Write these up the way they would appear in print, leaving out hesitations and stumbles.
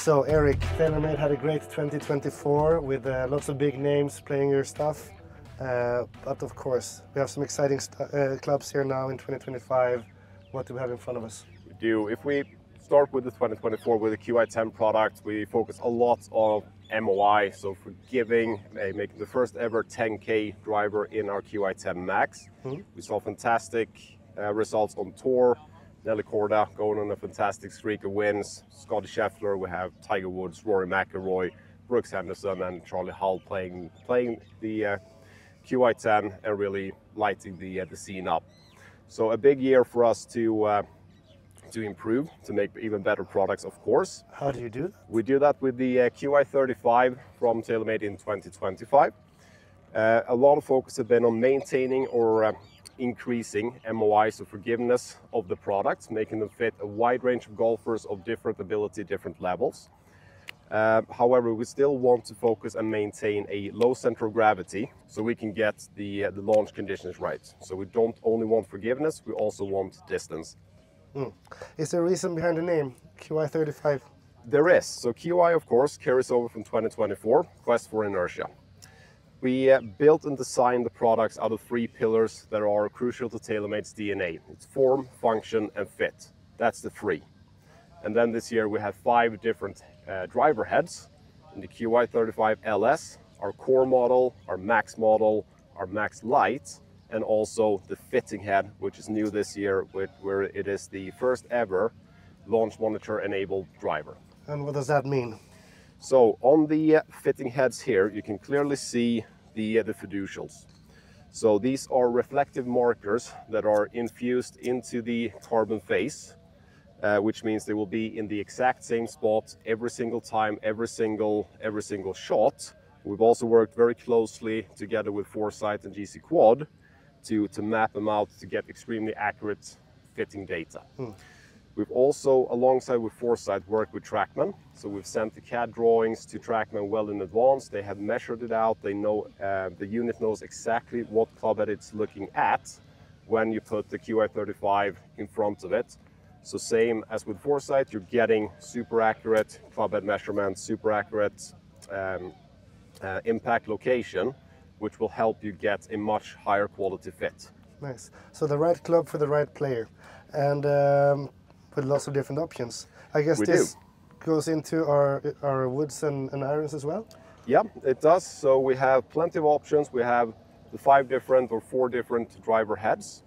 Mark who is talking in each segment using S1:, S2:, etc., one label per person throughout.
S1: So Eric, TaylorMade had a great 2024 with lots of big names playing your stuff. But of course, we have some exciting clubs here now in 2025. What do we have in front of us?
S2: We do. If we start with the 2024 with the QI10 product, we focus a lot on MOI, so forgiving, making the first ever 10K driver in our QI10 Max. We saw fantastic results on tour. Nelly Korda going on a fantastic streak of wins. Scottie Scheffler, we have Tiger Woods, Rory McIlroy, Brooks Henderson, and Charlie Hull playing the QI10 and really lighting the scene up. So a big year for us to improve, to make even better products, of course.
S1: How do you do that?
S2: We do that with the QI35 from TaylorMade in 2025. A lot of focus has been on maintaining or increasing MOI, so forgiveness of the products, making them fit a wide range of golfers of different ability, different levels. However, we still want to focus and maintain a low center of gravity so we can get the launch conditions right. So we don't only want forgiveness, we also want distance.
S1: Is there a reason behind the name, QI35?
S2: There is. So QI, of course, carries over from 2024, Quest for Inertia. We built and designed the products out of 3 pillars that are crucial to TaylorMade's DNA. It's form, function, and fit. That's the 3. And then this year we have 5 different driver heads in the QI35 LS, our core model, our Max model, our Max Lite, and also the fitting head, which is new this year, where it is the first ever launch monitor enabled driver.
S1: And what does that mean?
S2: So on the fitting heads here, you can clearly see the fiducials. So these are reflective markers that are infused into the carbon face, which means they will be in the exact same spot every single time, every single shot. We've also worked very closely together with Foresight and GC Quad to map them out to get extremely accurate fitting data. We've also, alongside with Foresight, worked with TrackMan. So we've sent the CAD drawings to TrackMan well in advance. They have measured it out. They know, the unit knows exactly what club head it's looking at when you put the QI35 in front of it. So same as with Foresight, you're getting super accurate club head measurements, super accurate impact location, which will help you get a much higher quality fit.
S1: Nice. So the right club for the right player. And with lots of different options. I guess this goes into our woods and irons as well?
S2: Yeah, it does. So we have plenty of options. We have the 5 different or 4 different driver heads.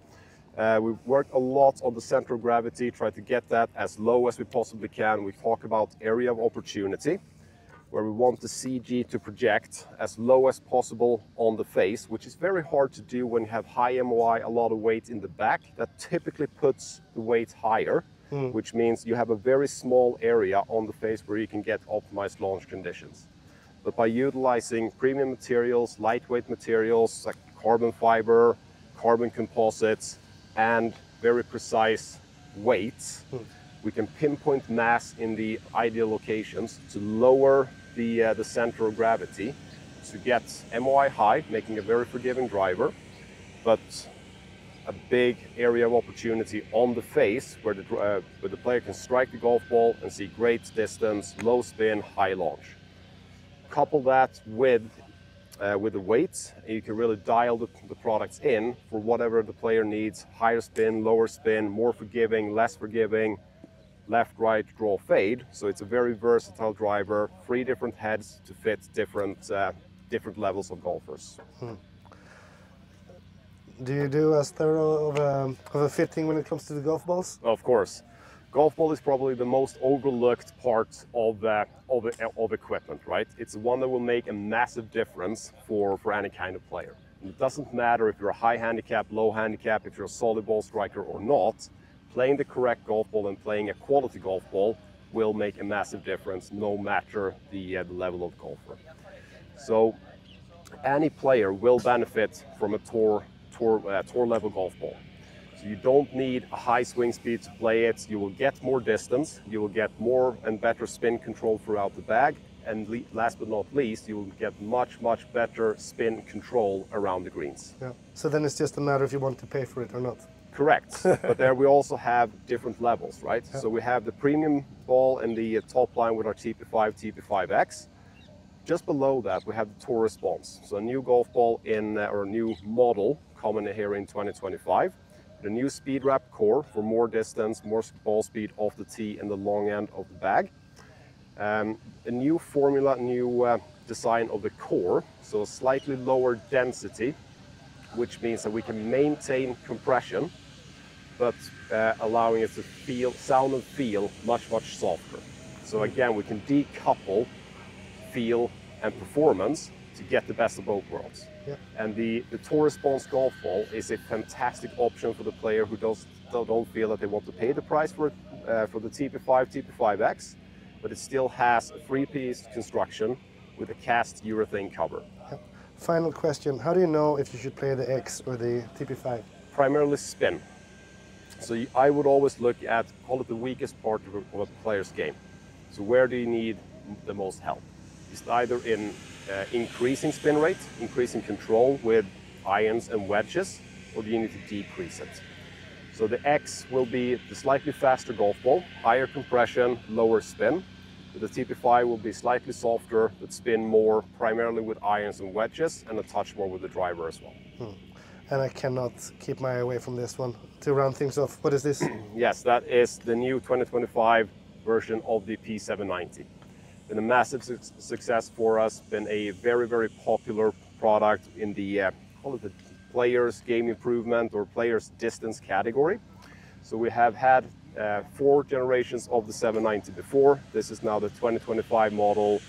S2: We've worked a lot on the center of gravity, try to get that as low as we possibly can. We talk about area of opportunity, where we want the CG to project as low as possible on the face, which is very hard to do when you have high MOI, a lot of weight in the back. That typically puts the weight higher, which means you have a very small area on the face where you can get optimized launch conditions. But by utilizing premium materials, lightweight materials like carbon fiber, carbon composites, and very precise weights, we can pinpoint mass in the ideal locations to lower the center of gravity to get MOI high, making a very forgiving driver, but a big area of opportunity on the face where the player can strike the golf ball and see great distance, low spin, high launch. Couple that with the weights, you can really dial the products in for whatever the player needs: higher spin, lower spin, more forgiving, less forgiving, left, right, draw, fade. So it's a very versatile driver, 3 different heads to fit different levels of golfers.
S1: Do you do as thorough of a fitting when it comes to the golf balls?
S2: Of course. Golf ball is probably the most overlooked part of equipment, right? It's the one that will make a massive difference for any kind of player. And it doesn't matter if you're a high handicap, low handicap, if you're a solid ball striker or not. Playing the correct golf ball and playing a quality golf ball will make a massive difference no matter the level of golfer. So any player will benefit from a tour level golf ball. So you don't need a high swing speed to play it. You will get more distance, you will get more and better spin control throughout the bag, and last but not least, you will get much better spin control around the greens.
S1: Yeah. So then it's just a matter if you want to pay for it or not.
S2: Correct, but there we also have different levels, right?
S1: Yeah.
S2: So we have the premium ball in the top line with our TP5, TP5X. Just below that, we have the Tour Response. So a new golf ball or a new model coming here in 2025. The new speed wrap core for more distance, more ball speed off the tee and the long end of the bag. A new formula, new design of the core, so a slightly lower density, which means that we can maintain compression, but allowing it to sound and feel much, much softer. So again, we can decouple feel and performance to get the best of both worlds.
S1: Yeah.
S2: And the Tour Response golf ball is a fantastic option for the player who don't feel that they want to pay the price for the TP5, TP5X, but it still has a three-piece construction with a cast urethane cover.
S1: Yeah. Final question, how do you know if you should play the X or the TP5?
S2: Primarily spin. So I would always look at, call it the weakest part of a player's game. So where do you need the most help? It's either in increasing spin rate, increasing control with irons and wedges, or do you need to decrease it? So the X will be the slightly faster golf ball, higher compression, lower spin. The TP5 will be slightly softer, but spin more, primarily with irons and wedges, and a touch more with the driver as well.
S1: And I cannot keep my eye away from this one. To round things off, what is this?
S2: Yes, that is the new 2025 version of the P790. Been a massive success for us, been a very, very popular product in the, call it the players game improvement or players distance category. So we have had 4 generations of the 790 before. This is now the 2025 model,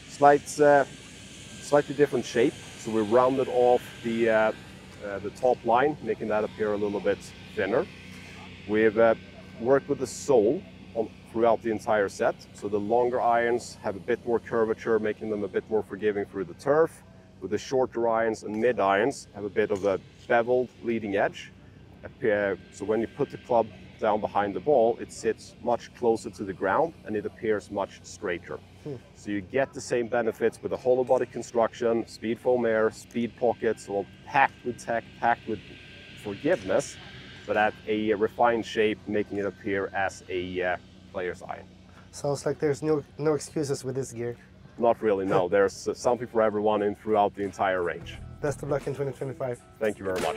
S2: slightly different shape. So we rounded off the top line, making that appear a little bit thinner. We've worked with the sole throughout the entire set. So the longer irons have a bit more curvature, making them a bit more forgiving through the turf. With the shorter irons and mid irons have a bit of a beveled leading edge. So when you put the club down behind the ball, it sits much closer to the ground and it appears much straighter. So you get the same benefits with the hollow body construction, speed foam air, speed pockets, all packed with tech, packed with forgiveness, but at a refined shape, making it appear as a player's iron.
S1: Sounds like there's no excuses with this gear.
S2: Not really, no. There's something for everyone throughout the entire range.
S1: Best of luck in 2025.
S2: Thank you very much.